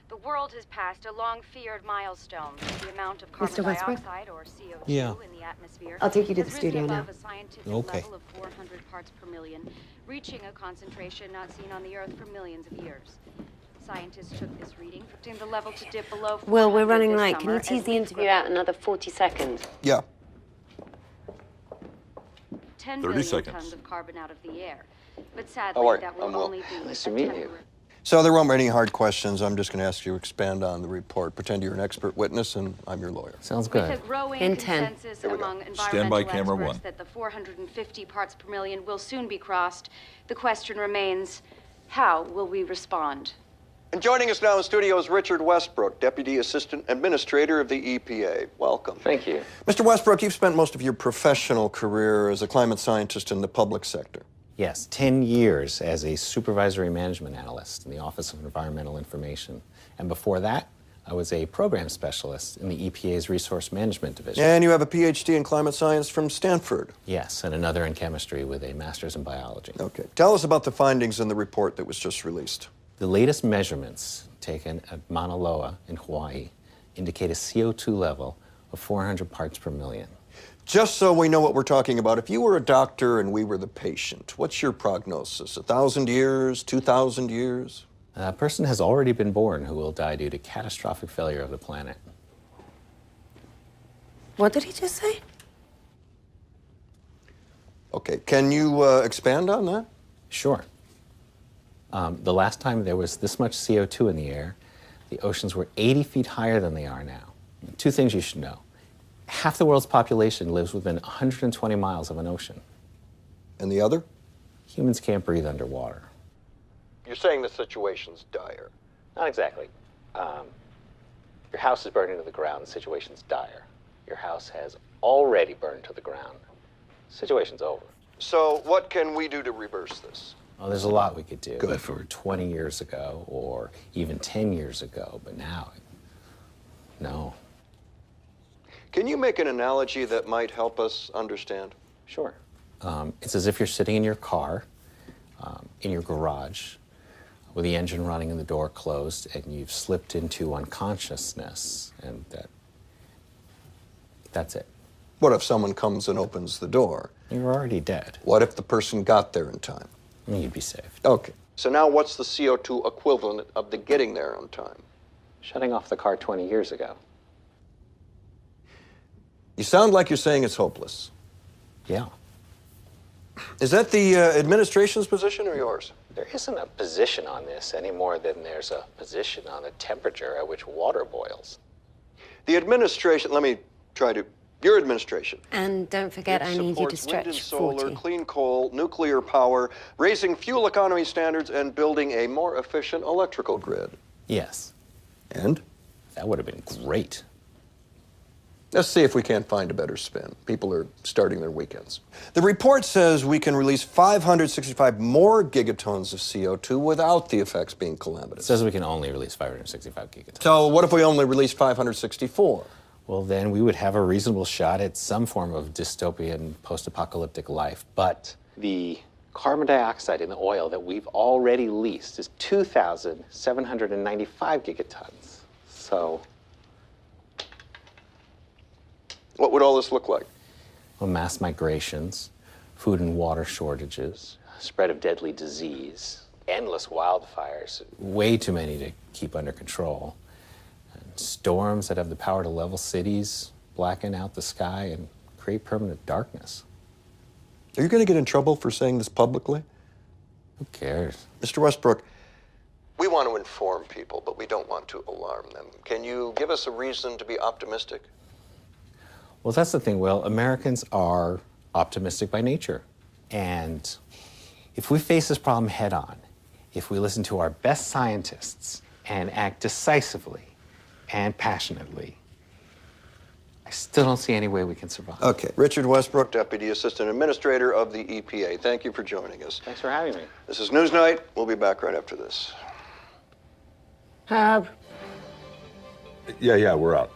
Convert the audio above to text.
The world has passed a long-feared milestone. The amount of carbon Mr. Westbrook? dioxide, or CO2, Yeah. in the atmosphere I'll take you to has the risen studio above now. a scientific Okay. level of 400 parts per million, reaching a concentration not seen on the Earth for millions of years. Scientists took this reading, predicting the level to dip below 400 Will, we're running this late. Can summer you as tease the leaf interview growth. out another 40 seconds? Yeah. 10 30 billion seconds. tons of carbon out of the air. But How sadly, are you? that will I'm Will. only be Nice a to meet you. temporary... So there won't be any hard questions. I'm just going to ask you to expand on the report. Pretend you're an expert witness, and I'm your lawyer. Sounds With a good. growing In 10. consensus Here we go. among Stand by, environmental camera experts one. that the 450 parts per million will soon be crossed, the question remains, how will we respond? And joining us now in studio is Richard Westbrook, Deputy Assistant Administrator of the EPA. Welcome. Thank you. Mr. Westbrook, you've spent most of your professional career as a climate scientist in the public sector. Yes, 10 years as a supervisory management analyst in the Office of Environmental Information. And before that, I was a program specialist in the EPA's Resource Management Division. And you have a PhD in climate science from Stanford. Yes, and another in chemistry with a master's in biology. Okay. Tell us about the findings in the report that was just released. The latest measurements taken at Mauna Loa in Hawaii indicate a CO2 level of 400 parts per million. Just so we know what we're talking about, if you were a doctor and we were the patient, what's your prognosis? 1,000 years, 2,000 years? A person has already been born who will die due to catastrophic failure of the planet. What did he just say? Okay, can you expand on that? Sure. The last time there was this much CO2 in the air, the oceans were 80 feet higher than they are now. Two things you should know. Half the world's population lives within 120 miles of an ocean. And the other? Humans can't breathe underwater. You're saying the situation's dire. Not exactly. Your house is burning to the ground, the situation's dire. Your house has already burned to the ground. The situation's over. So what can we do to reverse this? Well, there's a lot we could do. Good. If it were 20 years ago or even 10 years ago, but now, no. Can you make an analogy that might help us understand? Sure. It's as if you're sitting in your car, in your garage, with the engine running and the door closed, and you've slipped into unconsciousness, and that's it. What if someone comes and opens the door? You're already dead. What if the person got there in time? You'd be saved. Okay. So now what's the CO2 equivalent of the getting there on time? Shutting off the car 20 years ago. You sound like you're saying it's hopeless. Yeah. Is that the administration's position or yours? There isn't a position on this any more than there's a position on the temperature at which water boils. The administration, let me try to, your administration. And don't forget, I need you to supports wind and stretch solar, 40. clean coal, nuclear power, raising fuel economy standards, and building a more efficient electrical grid. Yes. And? That would have been great. Let's see if we can't find a better spin. People are starting their weekends. The report says we can release 565 more gigatons of CO2 without the effects being It calamitous. says we can only release 565 gigatons. So what if we only release 564? Well, then we would have a reasonable shot at some form of dystopian post-apocalyptic life. But the carbon dioxide in the oil that we've already leased is 2,795 gigatons. So, What would all this look like? well, mass migrations, food and water shortages, spread of deadly disease, endless wildfires, way too many to keep under control, and storms that have the power to level cities, blacken out the sky, and create permanent darkness. Are you going to get in trouble for saying this publicly? Who cares? Mr. Westbrook, we want to inform people, but we don't want to alarm them. Can you give us a reason to be optimistic? Well, that's the thing, Will. Americans are optimistic by nature. And if we face this problem head on, if we listen to our best scientists and act decisively and passionately, I still don't see any way we can survive. Okay. Richard Westbrook, Deputy Assistant Administrator of the EPA. Thank you for joining us. Thanks for having me. This is Newsnight. We'll be back right after this. Herb. Yeah, we're out.